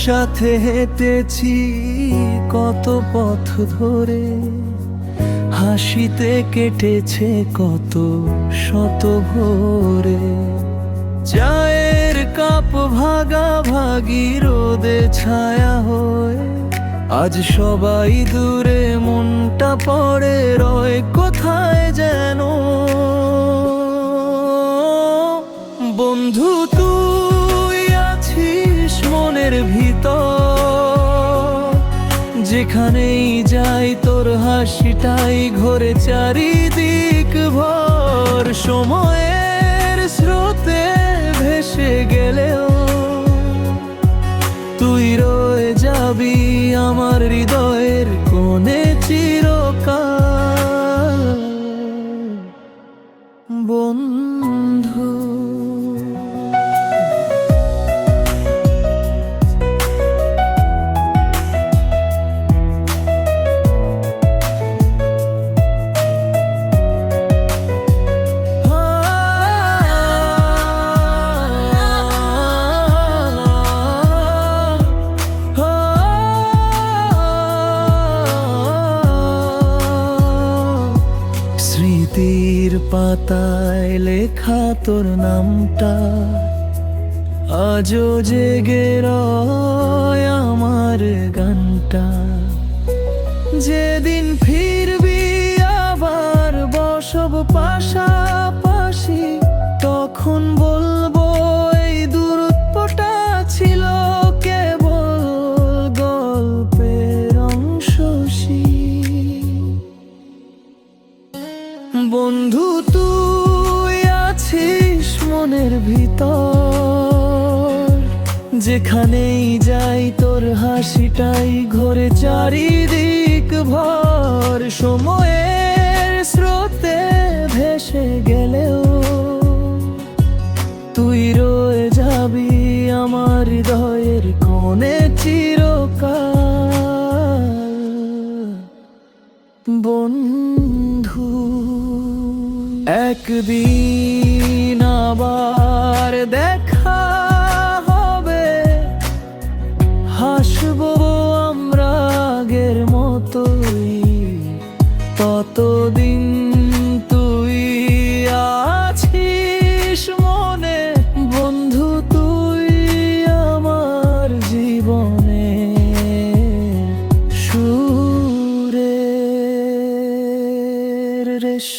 একসাথে হেঁটেছি কত পথ ধরে, হাসিতে কেটেছে কত শত ভোরে। চায়ের কাপ ভাগাভাগি রোদে ছায়া হয়ে, আজ সবাই দূরে মনটা পড়ে রয় কোথায় যেন। বন্ধু তুই আছিস মনের ভিতর, যেখানেই যাই তোর হাসিটাই ঘোরে চারিদিক ভর। সময়ের স্রোতে ভেসে গেলেও তুই রয়ে যাবি আমার হৃদয়ের কোণে চিরকাল। বন্ধু স্মৃতির পাতায় লেখা তোর নামটা আজও জেগে রয় আমার গানটা। যেদিন ফিরবি আবার বসব পাশাপাশি, তখন বলবো এই দূরত্বটা ছিল কেবল গল্পের অংশী। বন্ধু তুই আছিস মনের ভিতর, যেখানেই যাই তোর হাসিটাই ঘোরে চারিদিক ভর। সময়ের স্রোতে ভেসে গেলেও তুই রয়ে যাবি আমার হৃদয়ের কোণে চিরকাল। বন্ধু একদিন আবার দেখা হবে, হাসবো আমরা আগের মতোই। ততদিন তুই আছিস মনে, বন্ধু তুই আমার জীবনে সুরের রেশ।